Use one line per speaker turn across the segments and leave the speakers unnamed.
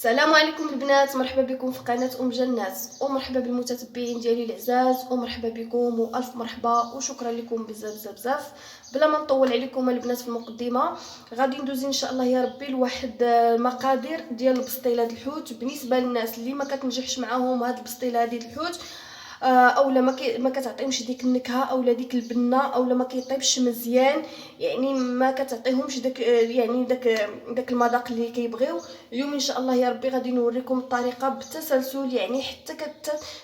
السلام عليكم البنات، مرحبا بكم في قناه جنات، ومرحبا بالمتتبعين ديالي العزاز، ومرحبا بكم والف مرحبا وشكرا لكم بزاف بزاف بزاف. بلا ما نطول عليكم البنات في المقدمه، غادي ندوز ان شاء الله يا ربي لواحد المقادير ديال البسطيله د الحوت بالنسبه للناس اللي ما كتنجحش معاهم هاد البسطيله هذه د الحوت، اولا ما كتعطيهمش ديك النكهه اولا ديك البنه اولا ما كيطيبش مزيان، يعني ما كتعطيهمش داك يعني داك المذاق اللي كيبغيو. اليوم ان شاء الله يا ربي غادي نوريكم الطريقه بالتسلسل، يعني حتى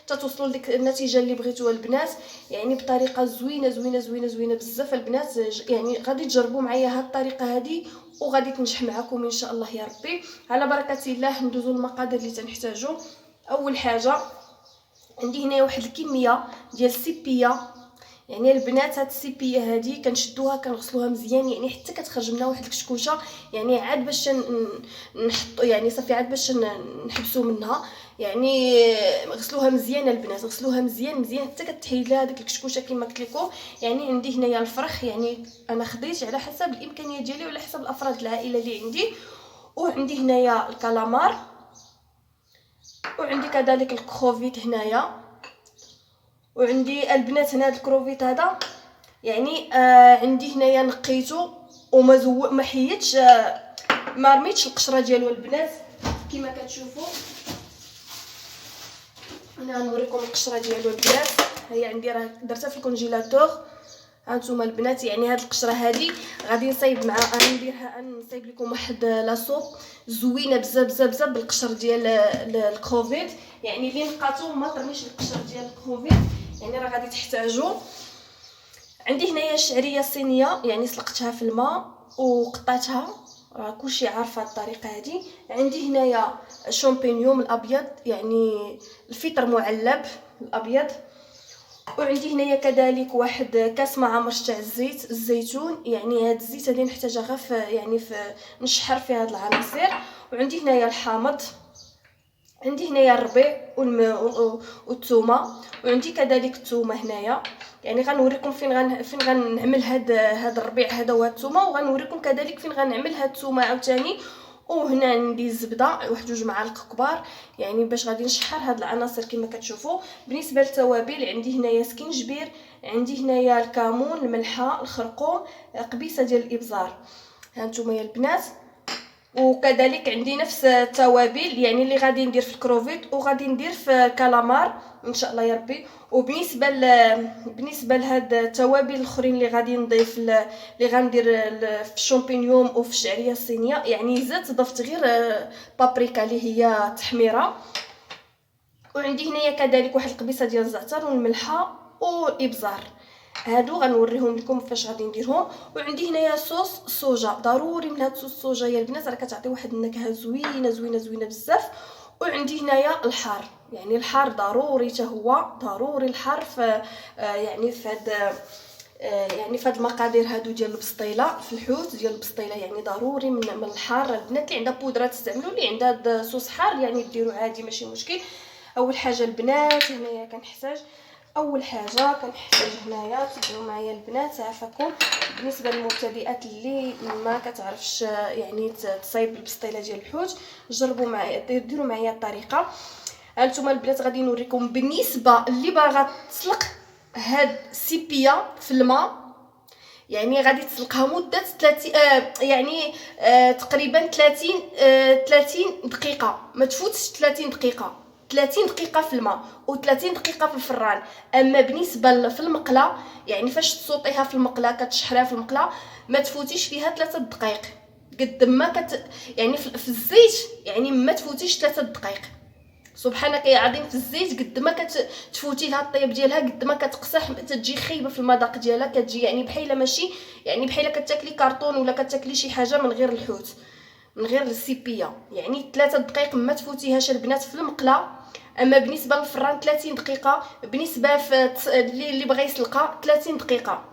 توصلوا لديك النتيجه اللي بغيتوها البنات، يعني بطريقه زوينه زوينه زوينه زوينه بزاف البنات. يعني غادي تجربوا معايا هاد الطريقه هذه وغادي تنجح معكم ان شاء الله يا ربي. على بركه الله ندوزوا المقادير اللي تنحتاجو. اول حاجه عندي هنايا واحد الكميه ديال السيبيه، يعني البنات هاد السيبيه هادي كنشدوها كنغسلوها مزيان، يعني حتى كتخرج لنا واحد الكشكوشه، يعني عاد باش نحطو يعني صافي عاد باش نحبسو منها. يعني غسلوها مزيان البنات، غسلوها مزيان مزيان حتى كتحيد لها ديك الكشكوشه كما قلت لكم. يعني عندي هنايا الفرخ، يعني انا خديت على حسب الامكانيات ديالي وعلى حسب الافراد العائله اللي عندي، وعندي هنايا الكالامار، وعندي كذلك الكروفيت هنايا، وعندي البنات هنا هاد الكروفيت هذا يعني عندي هنايا نقيته وما ما حيدش ما رميتش القشره ديالو البنات كما كتشوفوا. انا غنوريكم القشره ديالو البنات، هي عندي راه درتها في الكونجيلاتور. هانتوما البنات يعني هاد القشره هادي غادي نصايب مع نديرها، نصايب لكم واحد لاصوب زوينه بزاف بزاف بزاف بالقشر ديال الكروفيت، يعني اللي نقاتو ما ترميش القشر ديال الكروفيت، يعني راه غادي تحتاجو. عندي هنايا الشعريه الصينيه، يعني سلقتها في الماء وقطعتها، راه كلشي عارفه الطريقه هذه. عندي هنايا الشامبينيون الابيض، يعني الفطر معلب الابيض، وعندي هنايا كذلك واحد كاس مع عمر تاع الزيت الزيتون، يعني هاد الزيت هذه نحتاجها غير في يعني في نشحر في هاد العناصر. وعندي هنايا الحامض، عندي هنايا الربيع والثومه، وعندي كذلك الثومه هنايا. يعني غنوريكم فين غنعمل هاد الربيع هذا وهاد الثومه، وغنوريكم كذلك فين غنعمل هاد الثومه عاوتاني. وهنا عندي الزبده واحد 2 معالق كبار، يعني باش غادي نشحر هاد العناصر كما كتشوفوا. بالنسبه للتوابل عندي هنايا سكينجبير، عندي هنايا الكمون، الملحه، الخرقوم، قبيصه ديال الابزار. هانتوما يا البنات، وكذلك عندي نفس التوابل يعني اللي غادي ندير في الكروفيت وغادي ندير في الكالامار ان شاء الله يا ربي. وبالنسبه لهاد التوابل الاخرين اللي غادي نضيف اللي غندير في الشامبينيون وفي الشعريه الصينيه، يعني زدت ضفت غير بابريكا اللي هي تحميره، وعندي هنايا كذلك واحد القبيصه ديال الزعتر والملحه والابزار، هادو غنوريهم لكم فاش غادي نديرهم. وعندي هنايا صوص الصوجا، ضروري من هاد صوص الصوجا يا البنات، راه كتعطي واحد النكهه زوينه زوينه زوينه بزاف. وعندي هنايا الحار، يعني الحار ضروري حتى هو ضروري الحار في يعني في هاد يعني في هاد المقادير هادو ديال البسطيله في الحوت ديال البسطيله، يعني ضروري من الحار. البنات اللي عندها بودره تستعملوا، اللي عندها هاد صوص حار يعني ديروا عادي ماشي مشكل. اول حاجه البنات هنايا كنحتاج هنايا، تبعوا معايا البنات عافاكم. بالنسبه للمبتدئات اللي ما كتعرفش يعني تصايب البسطيله ديال الحوت، جربوا معايا ديروا معايا الطريقه. هانتوما البنات غادي نوريكم بالنسبه اللي باغا تسلق هاد السيبيه في الماء، يعني غادي تسلقها مده 30 يعني تقريبا 30 دقيقه، ما تفوتش 30 دقيقه، 30 دقيقه في الماء و30 دقيقه في الفران. اما بالنسبه في المقله، يعني فاش تصوطيها في المقله كتشحرها في المقله ما تفوتيش فيها 3 دقائق، قد ما يعني في الزيت يعني ما تفوتيش 3 دقائق. سبحانك يا عظيم، في الزيت قد ما كتفوتي لها الطيب ديالها قد ما كتقصح، تجي خايبه في المذاق ديالها، كتجي يعني بحال ماشي يعني بحال كتاكلي كرتون ولا كتاكلي شي حاجه من غير الحوت من غير السيبيه. يعني 3 دقائق ما تفوتيهاش البنات في المقله. اما بالنسبه للفران 30 دقيقه، بالنسبه اللي بغى يسلقها 30 دقيقه.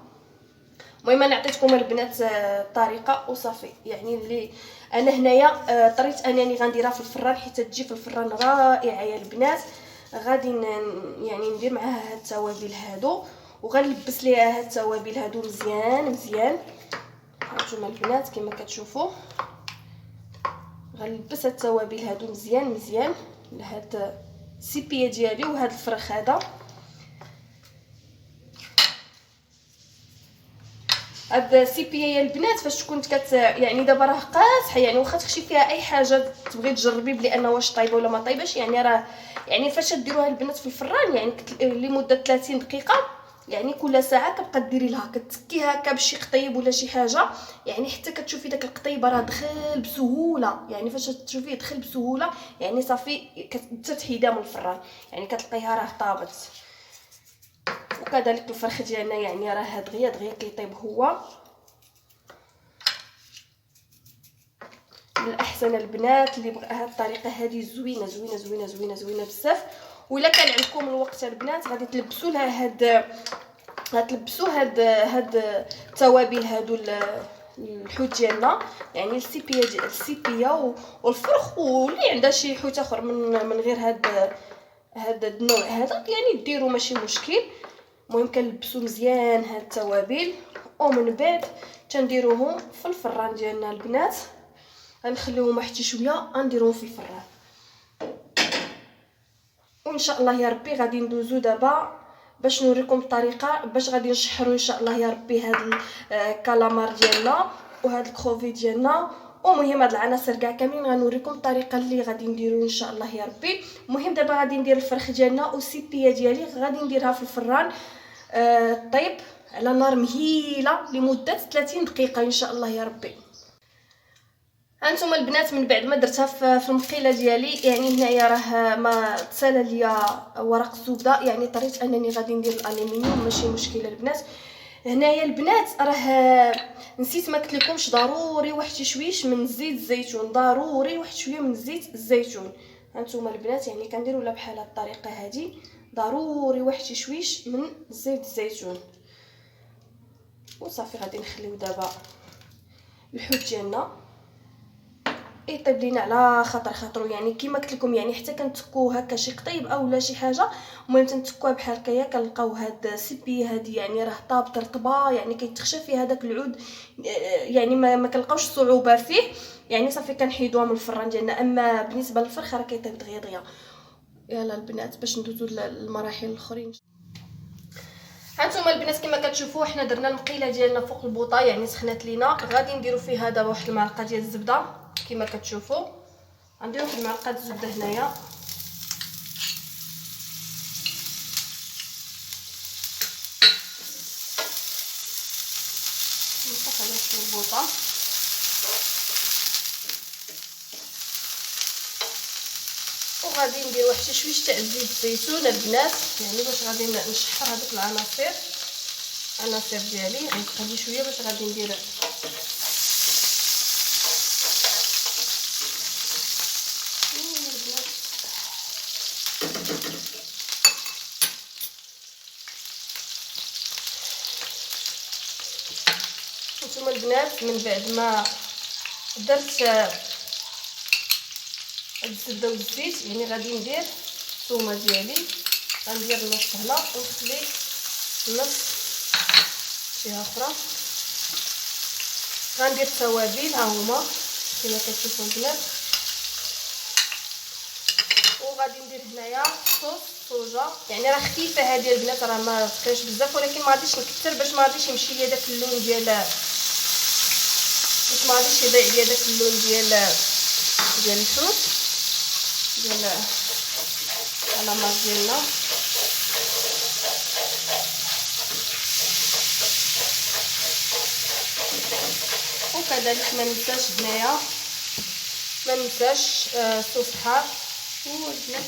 المهم انا عطيتكم البنات الطريقه وصافي. يعني اللي انا هنايا طريت انني غنديرها في الفران حيت تجي في الفران رائعه يا البنات. غادي يعني ندير معاها هاد التوابل هادو وغنلبس ليها هاد التوابل هادو مزيان مزيان. هانتوما البنات كما كتشوفوا غنلبس هاد التوابل هادو مزيان مزيان لهاد السيبيه ديالي وهاد الفرخ هذا. هاد السيبيه يا البنات فاش كنت يعني دابا راه قاصحه، يعني واخا تخشي فيها اي حاجه تبغي تجربي بلي انها واش طايبه ولا ما طايباش، يعني راه يعني فاش ديروها البنات في الفران يعني لمده 30 دقيقه، يعني كل ساعه كتبقى ديري لها كتسكي هكا بشي قطيب ولا شي حاجه، يعني حتى كتشوفي داك القطيبه راه دخل بسهوله، يعني فاش تشوفيه دخل بسهوله يعني صافي كتحيدها من الفران، يعني كتلقيها راه طابت. وكذلك الفرخ ديالنا يعني راه دغيا دغيا كيطيب هو. من الاحسن البنات اللي بغى هاد الطريقه هذه زوينه زوينه زوينه زوينه زوينه بزاف. ولا كان عندكم الوقت البنات غادي تلبسوا لها غتلبسوا هاد التوابل هادو الحوت ديالنا، يعني السيبيه والفرخ، واللي عندها شي حوت اخر من غير هاد النوع هذا يعني ديروا ماشي مشكل. المهم كنلبسوا مزيان هاد التوابل ومن بعد تنديروهم في الفران ديالنا البنات، غنخليوهم حتى شويه غنديروهم في الفران. وان شاء الله يا ربي غادي ندوزو دابا باش نوريكم الطريقه باش غادي نشحروا ان شاء الله يا ربي هاد الكالامار ديالنا وهاد الكروفي ديالنا. ومهم هاد العناصر كاع كاملين غنوريكم الطريقه اللي غادي نديرو ان شاء الله يا ربي. المهم دابا غادي ندير الفرخ ديالنا والسيبيه ديالي غادي نديرها في الفران طيب على نار مهيله لمده 30 دقيقه ان شاء الله يا ربي. هانتوما البنات من بعد ما درتها في المقيله ديالي، يعني هنايا راه ما تسالى ليا ورق الزبده، يعني طريت انني غادي ندير الالومنيوم ماشي مشكله البنات. هنايا البنات راه نسيت ما قلت لكمش ضروري واحد شويش من زيت الزيتون، ضروري واحد شويه من زيت الزيتون. هانتوما البنات يعني كنديروا لها بحال هاد الطريقه هذه، ضروري واحد شويش من زيت الزيتون. وصافي غادي نخليو دابا الحوت ديالنا يطيب لينا على خاطرو، يعني كيما قلت لكم يعني حتى كنتكوه هكا شي قطيب اولا شي حاجه، المهم تنتكوها بحال هكايا كنلقاو هاد السيبي هادي يعني راه طابت رطبه، يعني كيتخشى فيها داك العود، يعني ما كنلقاوش صعوبه فيه، يعني صافي كنحيدوها من الفران ديالنا. اما بالنسبه للفرخ راه كيطيب دغيا دغيا. يلا البنات باش ندوزو للمراحل الاخرين. هانتوما البنات كما كتشوفوا حنا درنا المقيله ديالنا فوق البوطه، يعني سخنات لينا، غادي نديرو فيها دابا واحد المعلقه ديال الزبده كما كتشوفوا، غنديرو واحد المعلقه الزبده هنايا. نطيح على شويه البوطه وغادي ندير واحد شويش تاع زيت الزيتون البنات، يعني باش غادي نشحر هذوك العناصر ديالي. غيبقى لي شويه باش غادي ندير نتوما البنات. من بعد ما درت الزبده والزيت يعني غادي ندير الثومه ديالي، غندير نص هنا ونخلي نص جهه اخرى. غندير التوابل ها هما كما كتشوفوا البنات، وغادي ندير هنايا صوص صوجا، يعني راه خفيفه هذه البنات، راه ما ثقيلش بزاف، ولكن ما غاديش نكثر باش ما غاديش يمشي ليا داك اللون ديال، باش ما غاديش يضيع ليا داك اللون ديال الحوت ديال الكالامار ديالنا. وكذلك ما ننساش هنايا ما ننساش صوص حار والبنات.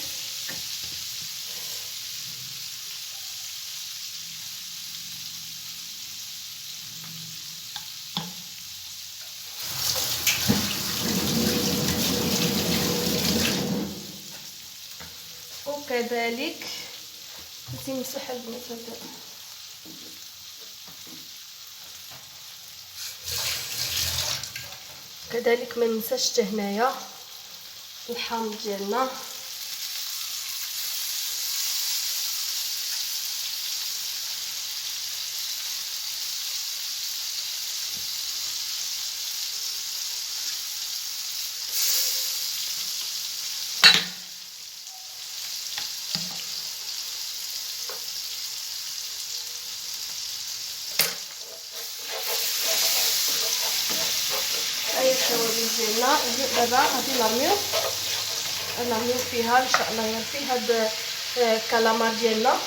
وكذلك نمسح البنات هذا كذلك ما ننساش حتى هنايا الحامض ديالنا. ديالنا دابا غادي نرميو فيها ان شاء الله يربي هاد الكالامار ديالنا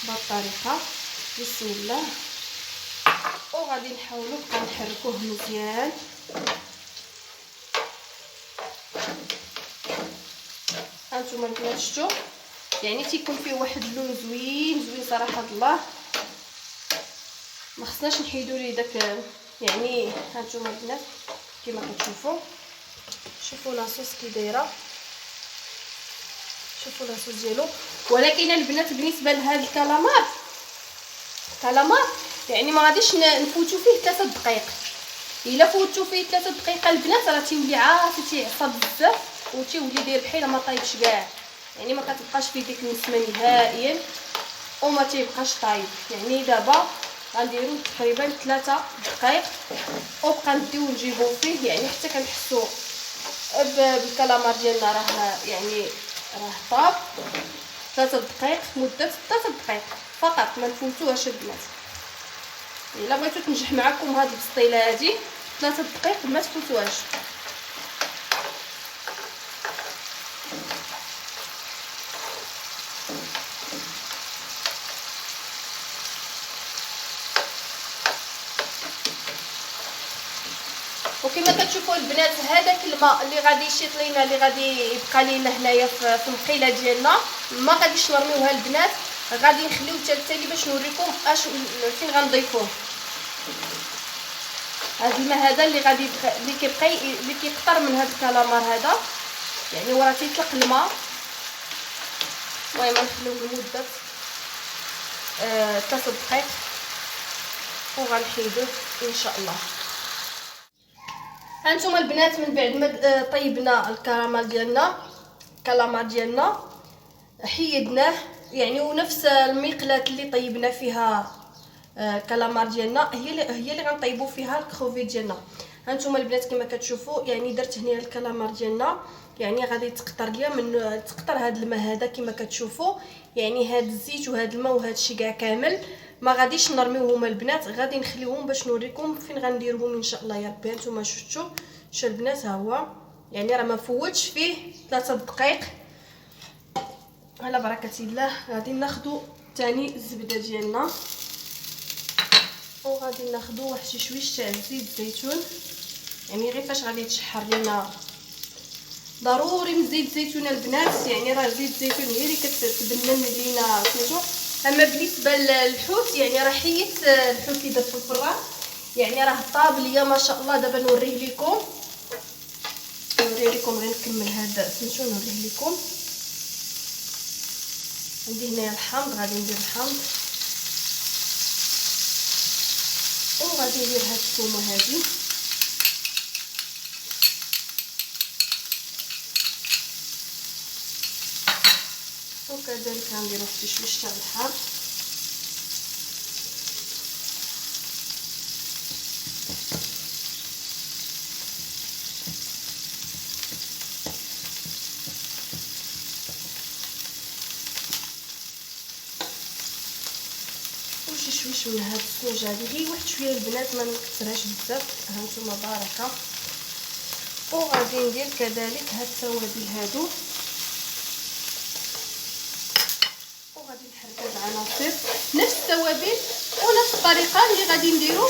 بهاد الطريقه. بسم الله. وغادي نحاولوا بقى نحركوه مزيان. هانتوما البنات شفتوا يعني تيكون فيه واحد اللون زوين صراحه الله. ما خصناش نحيدوا ليه داك يعني. هانتوما البنات كما كتشوفوا، شوفوا لاصوص كي دايره، شوفوا لاصوص ديالو. ولكن البنات بالنسبه لهذا الكالامار يعني ما غاديش نفوتوا فيه 3 دقائق. الا فوتوا فيه 3 دقائق البنات راه تيولي عافي تيعصب بزاف وتيولي داير بحال ما طايبش كاع، يعني ما كتبقاش فيه ديك النسمه نهائيا وما تيبقاش طايب. يعني دابا غنديروا تقريبا 3 دقائق وبقى نديو نجيبو فيه يعني حتى كنحسوا بالكالامار ديالنا راه يعني راه طاب. 3 دقائق، مده 3 دقائق فقط، ما نفوتوهاش البنات. الا بغيتو تنجح معكم هاد البسطيله هادي 3 دقائق ما تفوتوهاش. وكما كتشوفوا البنات هذاك الماء اللي غادي يشيط لينا اللي غادي يبقى لينا هنايا في المقيله ديالنا ما غاديش نرميوها البنات، غادي نخليوه حتى التالي باش نوريكم فين غنضيفوه. هذا الماء هذا اللي غادي اللي كيقطر من هذا الكالامار هذا، يعني وراه تيطلق الماء. المهم نخليوه لمده 3 دقائق وغنحيدوه ان شاء الله. هانتوما البنات من بعد ما طيبنا الكالامار ديالنا حيدناه يعني، ونفس المقلاة اللي طيبنا فيها الكالامار ديالنا هي اللي غنطيبوا فيها الكروفي ديالنا. هانتوما البنات كما كتشوفوا يعني درت هنا الكالامار ديالنا يعني غادي تقطر ليا من تقطر هذا الماء هذا كما كتشوفوا. يعني هذا الزيت وهذا الماء وهذا الشيء كاع كامل ما غاديش نرميوهم البنات، غادي نخليوهم باش نوريكم فين غنديرهم ان شاء الله يا ربي. هانتوما شفتوا البنات ها هو يعني راه ما فوتش فيه 3 دقائق. على بركه الله غادي ناخذوا ثاني الزبده ديالنا وغادي ناخذوا واحد شويش تاع زيت الزيتون. يعني غير فاش غادي تشحر لينا ضروري من زيت الزيتون البنات، يعني راه زيت الزيتون هي اللي كتبنن لينا سميتو. اما بالنسبه للحوت يعني راه حيت الحوت اللي درت في الفران يعني راه طاب ليا ما شاء الله. دابا نوريه لكم غير نكمل هذا سميتو نوريه لكم. عندي هنايا الحامض، غادي ندير الحامض وغادي ندير هاد الثومه هادي وكذلك غندير واحد شويش تاع الحار. وشي شويش من هاد السنوجه هادي غير واحد شويه البنات ما نكثرهاش بزاف. هانتوما باركه. وغادي ندير كذلك هاد التوابل هادو وغادي نحرك هاد العناصر نفس التوابل ونفس الطريقه اللي غادي نديرو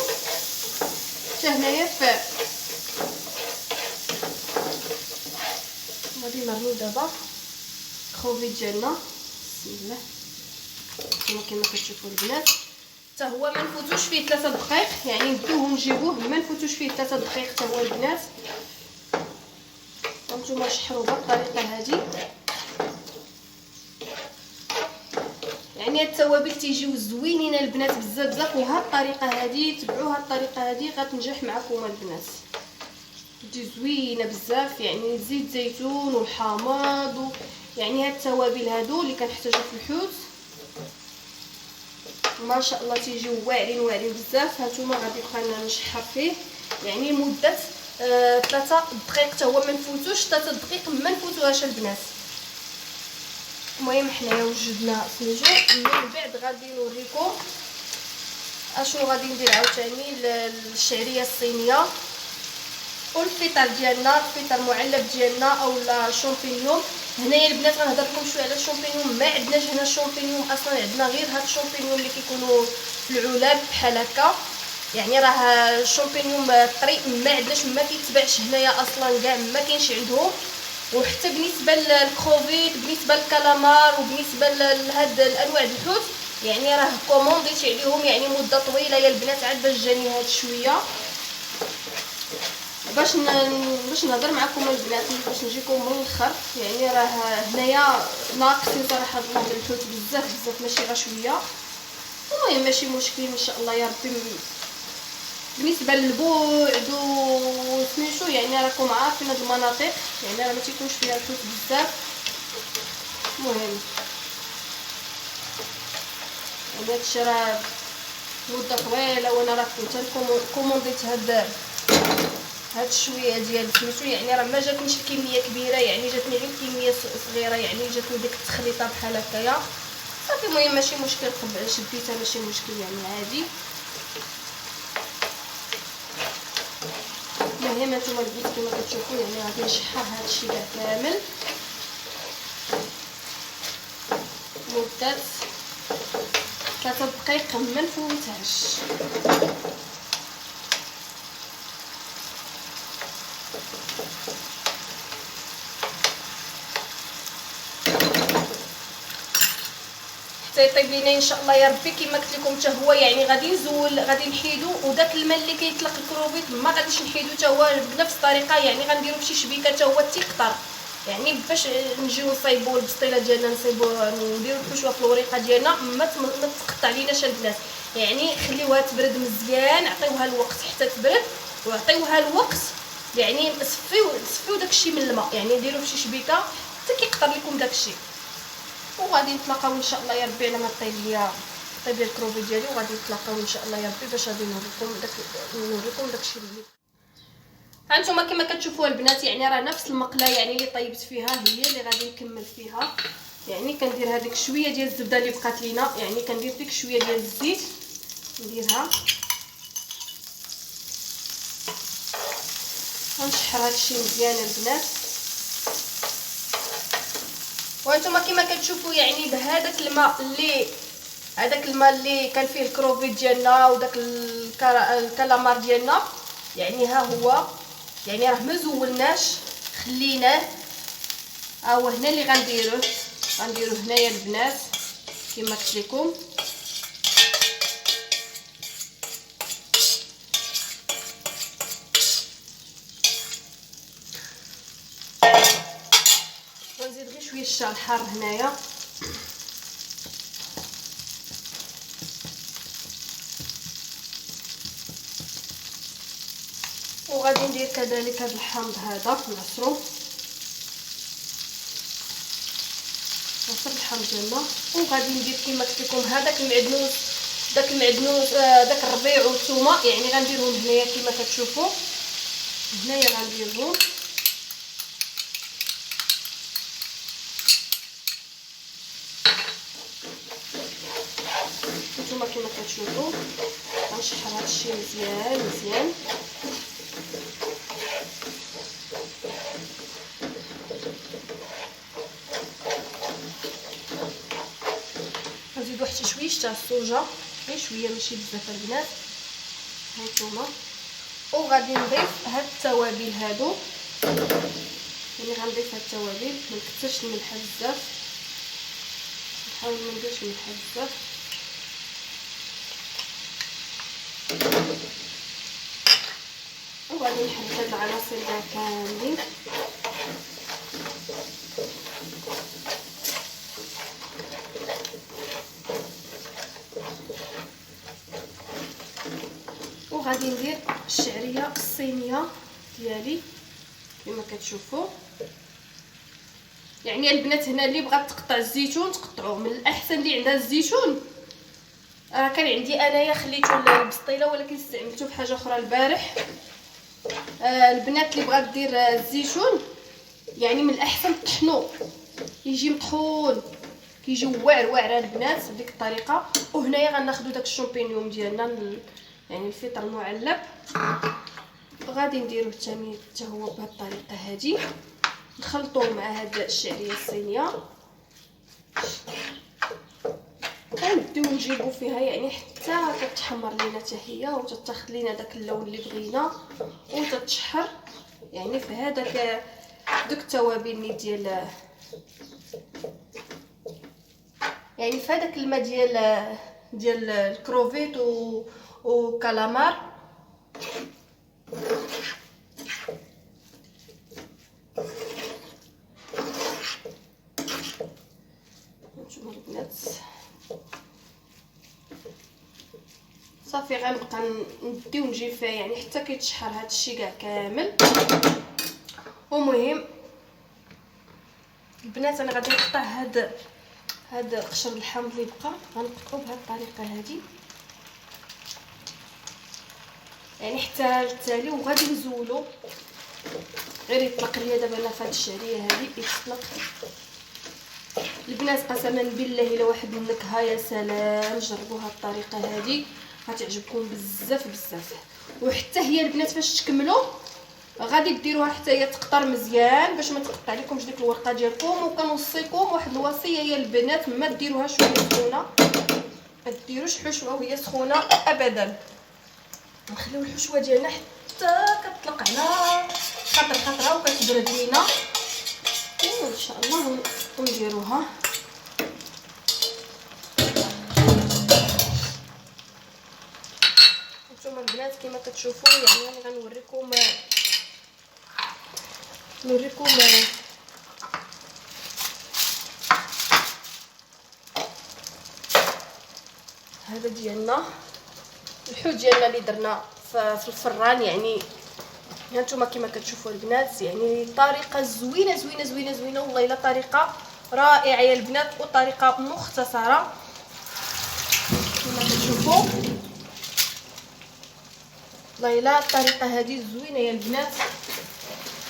حتى هنايا في. غادي نرميو دابا الكروفي ديالنا. بسم الله. كما كتشوفوا البنات حتى هو ما نفوتوش فيه 3 دقائق، يعني نديوه نجيبوه ما نفوتوش فيه 3 دقائق حتى هو البنات. هانتوما شحروا بالطريقه هذه. يعني هاد التوابل تيجيو زوينين البنات بزاف وهاد الطريقه هذه تبعوا هاد الطريقه هذه غتنجح معكم البنات، تجي زوينه بزاف. يعني زيت زيتون والحامض يعني هاد التوابل هادو اللي كنحتاجو في الحوت ما شاء الله تيجيو واعرين بزاف. هانتوما غادي بقى نشحر فيه يعني مده 3 دقائق حتى هو ما نفوتوش 3 دقائق ما نفوتوهاش البنات. المهم حنايا وجدنا سميتو من بعد غادي نوريكم اشنو غادي ندير عاوتاني للشعريه الصينيه. والفطر ديالنا الفطر معلب ديالنا اولا شامبينيون. هنايا البنات غنهضر لكم شويه على الشامبينيون. ما عندناش هنا الشامبينيون اصلا، عندنا غير هاد الشامبينيون اللي كيكونوا في العلب بحال هكا. يعني راه الشامبينيون طري ما عندناش، ما كيتباعش هنايا اصلا كاع، ما كاينش عندهم. وحتى بالنسبه للكروفيت بالنسبه للكالامار وبالنسبه لهاد الانواع د الحوت يعني راه كومونديت عليهم يعني مده طويله يا البنات عاد باش جاني هاد شويه باش نهضر معكم البنات باش نجيكم من الاخر. يعني راه هنايا ناقصين صراحه الله الحوت بزاف بزاف ماشي غير شويه. المهم ماشي مشكل ان شاء الله يا ربي. بالنسبه للبعد وسميتو يعني راكم عارفين هاد المناطق يعني راه ما تيكونش فيها الحوت بزاف. المهم يعني هادشي راه مده طويله وانا راه كنت كومونديت هاد شويه ديال سميتو يعني راه ما جاتنيش الكميه كبيره، يعني جاتني غير كميه صغيره، يعني جاتني ديك التخليطه بحال هكايا صافي. المهم ماشي مشكل شديتها ماشي مشكل يعني عادي. المهم هانتوما البنات كما كتشوفوا يعني غادي نشحر هادشي كاع كامل مده 3 دقائق ما نفوتهاش. حتى يطيب لينا ان شاء الله يا ربي. كما قلت لكم حتى هو يعني غادي نزول غادي نحيدو وداك الماء اللي كيطلق الكروفيت ما غاديش نحيدو حتى هو بنفس الطريقه، يعني غنديرو بشي شبيكه حتى هو تيقطر. يعني باش نجيو نصايبو البسطيله ديالنا نصايبو نديرو الحشوه في الوريقه ديالنا ما تقطع ليناش البنات. يعني خليوها تبرد مزيان، عطيوها الوقت حتى تبرد وعطيوها الوقت يعني صفيو داكشي من الماء، يعني ديروا بشي شبيكه حتى كيقطر لكم داكشي. وغادي نتلاقاو ان شاء الله يا ربي على ما طيب ليا الكروفيت ديالي، وغادي نتلاقاو ان شاء الله يا ربي باش غادي نوريكم داكشي اللي هانتوما كما كتشوفوا البنات. يعني راه نفس المقله يعني اللي طيبت فيها هي اللي غادي نكمل فيها. يعني كندير هذيك شويه ديال الزبده اللي بقات لينا، يعني كندير ديك شويه ديال الزيت نديرها ونشحر هادشي مزيان البنات. وانتم كما كتشوفوا يعني بهذاك الماء اللي كان فيه الكروفيت ديالنا وداك الكالامار ديالنا يعني ها هو يعني راه ما زولناش خليناه. ها هو هنا اللي غنديروه هنايا البنات كما قلت لكم. ونزيد غير شويه الشعر الحار هنايا وغادي ندير كذلك هذا الحامض هذا نعصرو الحامض ديالنا. وغادي ندير كما قلت لكم هذاك المعدنوس داك الربيع والثومه يعني غنديرهم هنايا كما كتشوفوا هنايا غنديرهم. نتوما كما كتشوفوا غنشحر هادشي مزيان نزيد واحد شويه تاع الصوجه غير شويه ماشي بزاف البنات هانتوما. وغادي نضيف هاد التوابل هادو يعني غنضيف هاد التوابل ما نكثرش الملح بزاف، نحاول ما نديرش الملح بزاف. وغادي نحط هاد العناصر كاع كاملين وغادي ندير الشعريه الصينيه ديالي كما كتشوفوا. يعني البنات هنا اللي بغات تقطع الزيتون تقطعوه، من الاحسن اللي عندها الزيتون. راه كان عندي انايا خليته البسطيله ولكن استعملته بحاجه اخرى البارح. البنات اللي بغات دير الزيتون يعني من الاحسن طحنو يجي مطحون كيجي واعر البنات بديك الطريقه. وهنايا غناخذوا داك الشامبينيون ديالنا يعني الفطر المعلب غادي نديروه حتى هو بهذه الطريقه هذه، نخلطوه مع هاد الشعريه الصينيه، غنبداو نجيبو فيها يعني حتى كتحمر لينا حتى هي وتتاخذ لينا داك اللون اللي بغينا وتتشحر يعني في هذاك دوك التوابل اللي يعني في هذاك الماء ديال الكروفيت وكالامار. نتوما البنات صافي غنبقى ندي ونجيب فيها يعني حتى كيتشحر هذا الشيء كاع كامل. ومهم البنات انا غادي نقطع هاد قشر الحامض اللي بقى، غنقطعو بهذه الطريقه هذه يعني حتى التالي، وغادي نزولو غير يطلق ليا دابا انا فهاد الشعريه هذه يطلق البنات. قسما بالله الا واحد النكهه يا سلام، جربوا هاد الطريقه هذه غتعجبكم بزاف بزاف. وحتى هي البنات فاش تكملوا غادي ديروها حتى هي تقطر مزيان باش ما تقطع لكمش ديك الورقه ديالكم. وكنوصيكم واحد الوصيه هي البنات، ما ديروهاش وهي سخونه، ما ديروش حشوه وهي سخونه ابدا، نخليو الحشوه ديالنا حتى كتطلق على خطره وكتبرد لينا ان شاء الله ونديروها. نتوما البنات كما كتشوفوا يعني انا غنوريكم هذا ديالنا الحوت ديالنا اللي درنا في الفران. يعني هانتوما كما كتشوفوا البنات يعني طريقه زوينه زوينه زوينه زوينه والله الا طريقه رائعه يا البنات وطريقه مختصره كما كتشوفوا. والله الا الطريقه هذه زوينه يا البنات.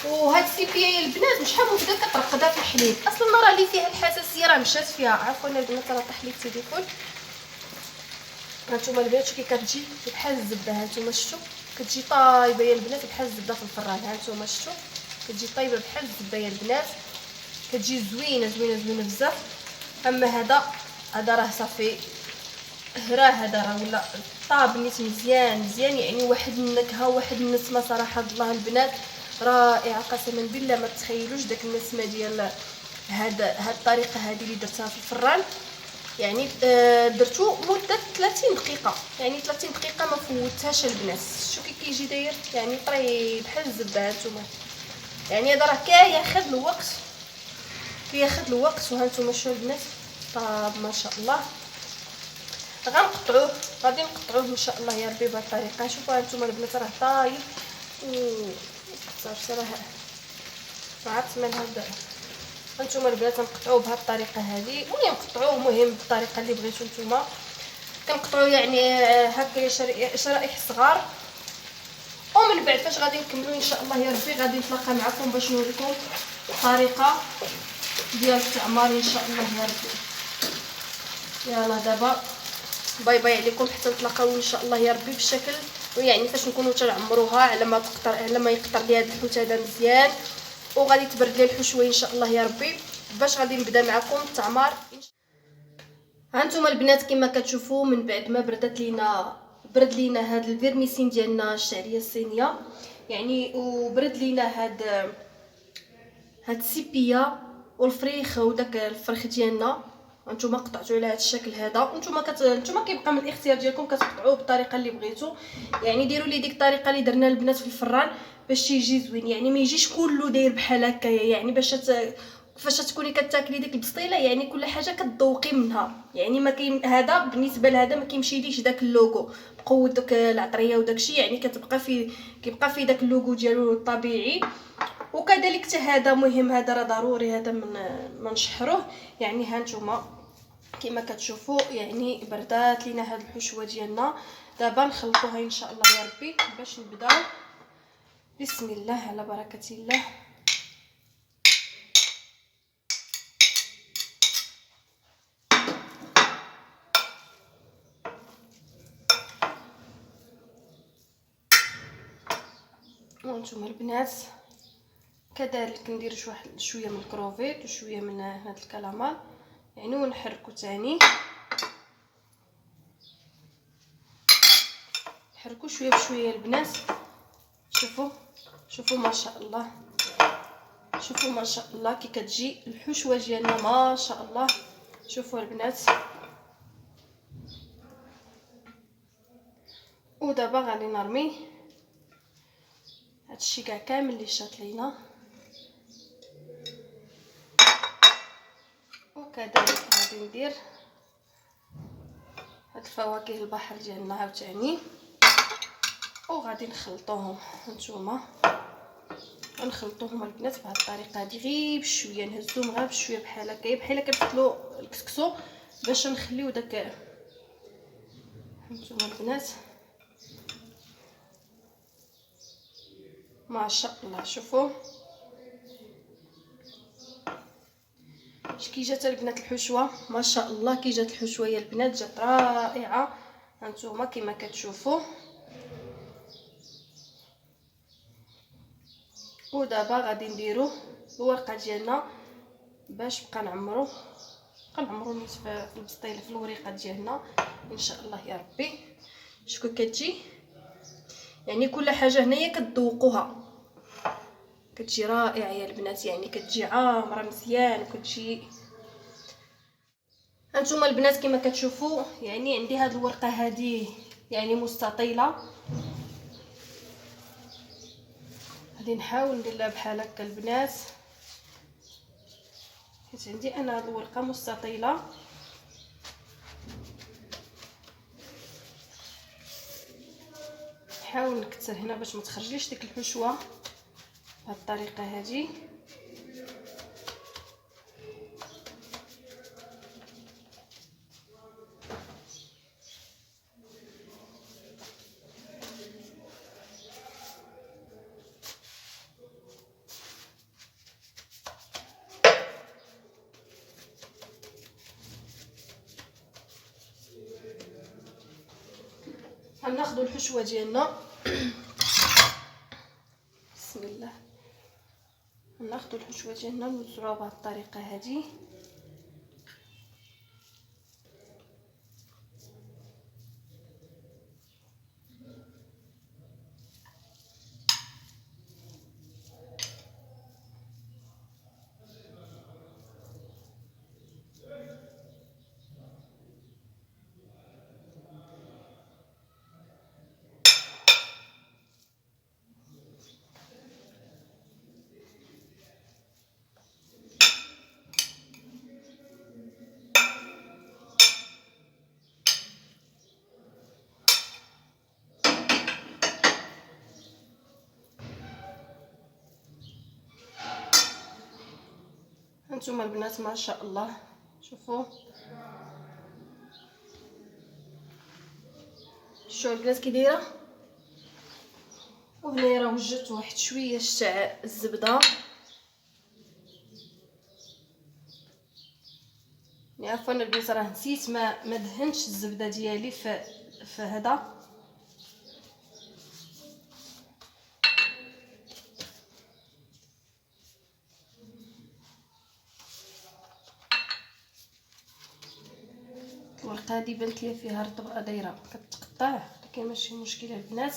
وهاد السيبيه يا البنات شحال من وحده كترقدها في الحليب، اصلا راه اللي فيها الحساسيه راه مشات فيها. عفوا البنات راه طاح لي التليفون. هانتوما البنات شوفي كتجي بحال الزبده، هانتوما شفتوا كتجي طايبه يا البنات بحال الزبده في الفران. هانتوما شفتوا كتجي طايبه بحال الزبده يا البنات، كتجي زوينه زوينه زوينه بزاف. اما هذا راه صافي هذا راه ولا طاب نيت مزيان مزيان يعني واحد النكهه واحد النسمه صراحه الله البنات رائعه. قسما بالله ما تخيلوش داك النسمه ديال هاد الطريقه هذه اللي درتها في الفران. يعني درتو مده 30 دقيقه، يعني 30 دقيقه ما فوتهاش البنات. شو كيجي داير يعني طري بحال الزبده. هانتوما يعني هذا راه كياخذ الوقت وهانتوما شوفوا البنات طاب ما شاء الله. غادي نقطعوه ان شاء الله يا ربي بهذه الطريقه. شوفوا هانتوما البنات راه طايب صافي راه ما عرفت من هذا. هانتوما البنات نقطعوه بهذه الطريقه هذه، المهم نقطعوه المهم بالطريقه اللي بغيتو نتوما. كنقطعوا يعني هكا شرائح صغار. ومن بعد فاش غادي نكملوا ان شاء الله يا ربي غادي نتلاقى معكم باش نوريكم الطريقه ديال التعمار ان شاء الله يا ربي. يلا دابا باي باي عليكم حتى نتلاقاو ان شاء الله يا ربي بالشكل ويعني فاش نكونوا تنعمروها على ما يقطر لي هذا الحوت هذا مزيان وغادي تبرد لي الحشوه ان شاء الله يا ربي باش غادي نبدا معكم التعمار. هانتوما البنات كما كتشوفوا من بعد ما برد لينا هذا الفيرميسين ديالنا الشعريه الصينيه يعني وبرد لينا هاد السيبيه والفريخ وداك الفرخ ديالنا. نتوما قطعتوا على هذا الشكل هذا نتوما كيبقى من الاختيار ديالكم كتقطعوه بالطريقه اللي بغيتو. يعني ديروا لي ديك الطريقه اللي درنا البنات في الفران باش يجي زوين يعني ما يجيش كله داير بحال هكايا. يعني فاش تكوني كتاكلي ديك البسطيله يعني كل حاجه كتذوقي منها. يعني ما كاين هذا بالنسبه لهذا ما كيمشيليش داك اللوغو بقوه داك العطريه وداكشي يعني كيبقى في داك اللوغو ديالو الطبيعي. وكذلك حتى هذا مهم، هذا راه ضروري هذا من نشحروه. يعني هانتوما كما كتشوفوا يعني بردات لينا هاد الحشوه ديالنا. دابا نخلطوها ان شاء الله يا ربي باش نبداو. بسم الله على بركه الله. وانتم البنات كذلك ندير شويه من الكروفيت وشويه من هذا الكلامار يعني، ونحركو تاني، نحركو شويه بشويه البنات. شوفوا ما شاء الله، شوفوا ما شاء الله كي كتجي الحشوه ديالنا ما شاء الله. شوفوا البنات، ودابا غادي نرمي هادشي كاع كامل اللي شات لينا، وكذلك غادي ندير هاد الفواكه البحر ديالنا عاوتاني، وغادي نخلطوهم هانتوما، غنخلطوهم البنات بهاد الطريقه هادي غير بشويه، نهزوهم غير بشويه بحال هكا، بحال كنفتلو الكسكسو باش نخليو داك هانتوما البنات ما شاء الله. شوفوا كي جات البنات الحشوه ما شاء الله، كي جات الحشوه يا البنات جات رائعه هانتوما كما كتشوفوا. ودابا غادي نديرو الورقه ديالنا باش بقى نعمرو نيت في البسطيله في الوريقه ديالنا ان شاء الله يا ربي. شكون كتجي يعني كل حاجه هنايا كتذوقوها كتجي رائعه يا البنات، يعني كتجي عامره مزيان وكتجي. هانتوما البنات كما كتشوفوا يعني عندي هاد الورقه هذه يعني مستطيله، غادي نحاول ندير لها بحال هكا البنات، حيت عندي انا هاد الورقه مستطيله. نحاول نكثر هنا باش ما تخرجليش ديك الحشوه بهاد الطريقه هذه. غناخذوا الحشوه ديالنا بسم الله، ناخذوا الحشوه ديالنا نوزعوها بهذه الطريقه هذه. هانتوما البنات ما شاء الله شوفوا البنات كي دايره. وهنا راه وجدت واحد شويه تاع الزبده، عفوا البنات راه نسيت ما دهنتش الزبده ديالي في هذا. الورقه هذه بانت لي فيها رطبه دايره كتقطع، ولكن ماشي مشكله البنات.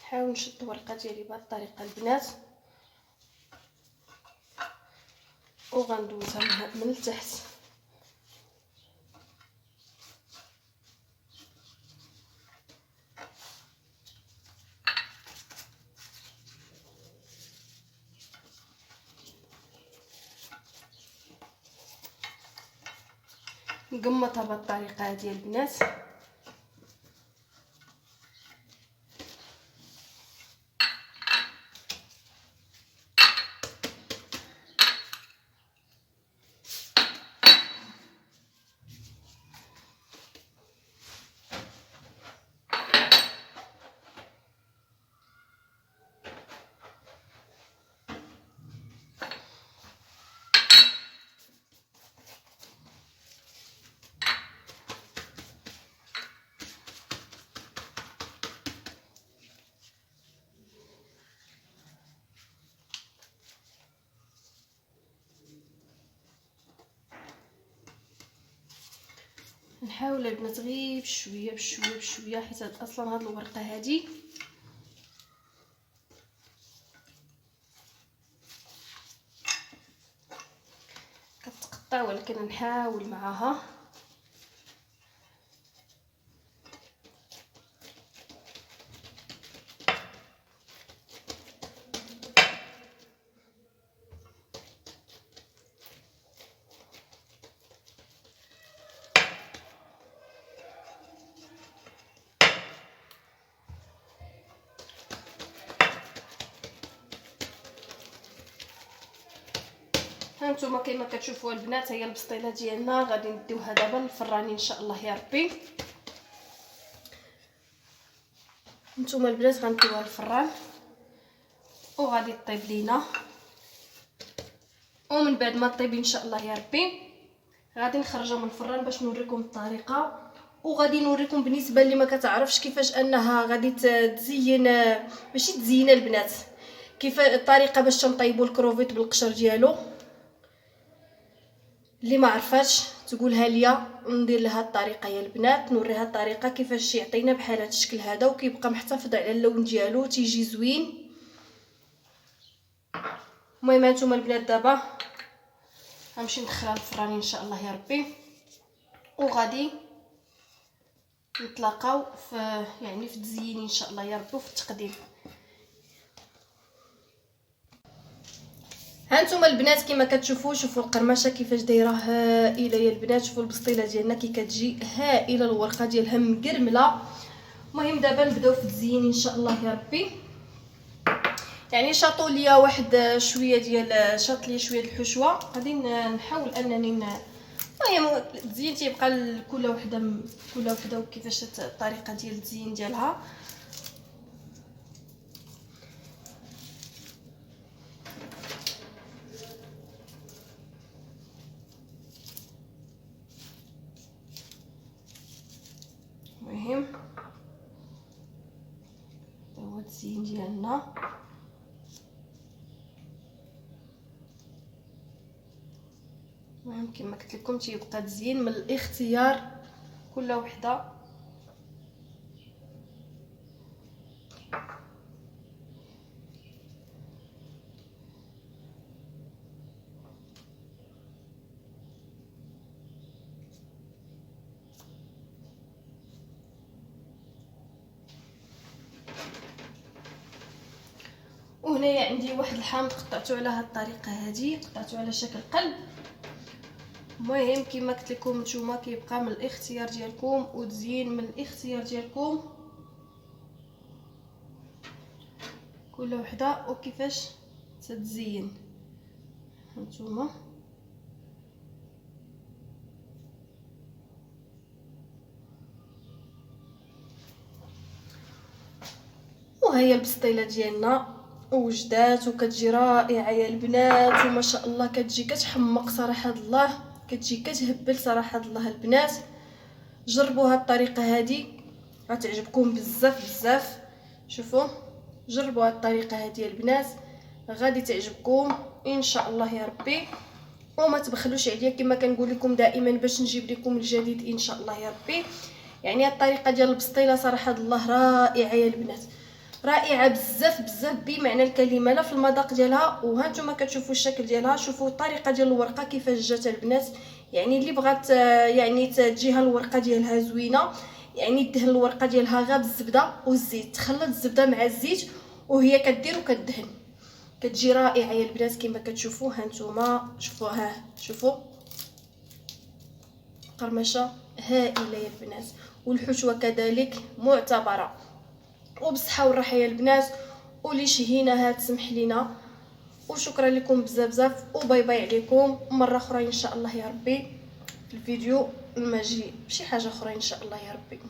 نحاول نشد الورقه ديالي بهذه الطريقه البنات، وغندوزها من التحت. نقمطها بهذه الطريقه هذه البنات. نحاول البنات غير بشويه بشويه بشويه، حيت اصلا هاد الورقه هادي كتقطع، ولكن نحاول معاها. هانتوما كيما كتشوفوا البنات، هي البسطيله ديالنا غادي نديوها دابا للفران ان شاء الله يا ربي. هانتوما البنات غنديوها للفران وغادي طيب لينا، ومن بعد ما طيب ان شاء الله يا ربي غادي نخرجها من الفران باش نوريكم الطريقه، وغادي نوريكم بالنسبه اللي ما كتعرفش كيفاش انها غادي تزين، ماشي تزين البنات، كيف الطريقه باش تنطيبوا الكروفيت بالقشر ديالو. اللي ما عرفاتش تقولها ليا ندير لها الطريقه يا البنات، نوريها الطريقه كيفاش يعطينا بحال هذا الشكل هذا، وكيبقى محتفظ على اللون ديالو تيجي زوين. المهم هانتوما البنات دابا غنمشي ندخلها للفران ان شاء الله يا ربي، وغادي نتلاقاو في في التزيين ان شاء الله يا ربي وفي التقديم. هانتوما البنات كيما كتشوفوا، شوفوا القرمشه كيفاش دايره هائله يا البنات، شوفوا البسطيله ديالنا كي كتجي هائله، الورقه ديالها مقرمله. المهم دابا نبداو في التزيين ان شاء الله يا ربي. شاطوا ليا واحد شويه ديال شاط لي شويه الحشوه، غادي نحاول انني المهم التزيين تيبقى كل وحده وكيفاش الطريقه ديال التزيين ديالها. المهم هو التزيين ديالنا. المهم كما قلت لكم تيبقى تزيين من الاختيار كل وحده. وهنايا عندي واحد الحامض قطعته على هذه الطريقه هذه، قطعته على شكل قلب. المهم كما قلت لكم نتوما كيبقى من الاختيار ديالكم، وتزيين من الاختيار ديالكم كل وحده وكيفاش تتزين هانتوما. وهي البسطيله ديالنا وجدات وكتجي رائعه يا البنات، وما شاء الله كتجي كتحمق صراحه الله، كتجي كتهبل صراحه الله البنات. جربوا هاد الطريقه هذه غتعجبكم بزاف بزاف. شوفوا جربوا هاد الطريقه هذه البنات غادي تعجبكم ان شاء الله يا ربي، وما تبخلوش عليا كما كنقول لكم دائما باش نجيب لكم الجديد ان شاء الله يا ربي. هاد الطريقه ديال البسطيله صراحه الله رائعه يا البنات، رائعه بزاف بزاف بمعنى الكلمه، لا في المذاق ديالها. وها نتوما كتشوفوا الشكل ديالها، شوفوا الطريقه ديال الورقه كيفاش جات البنات. يعني اللي بغات يعني تجيها الورقه ديالها زوينه، يعني دهن الورقه ديالها غير بالزبده والزيت، تخلط الزبده مع الزيت وهي كدير وكدهن، كتجي رائعه يا البنات كما كتشوفوا. ها نتوما شوفوا، ها شوفوا قرمشه هائله يا البنات، والحشوه كذلك معتبره. وبصحه والراحه يا البنات، ولي شهيناها تسمح لينا. وشكرا لكم بزاف بزاف، وباي باي عليكم مره اخرى ان شاء الله يا ربي في الفيديو الماجي بشي حاجه اخرى ان شاء الله يا ربي.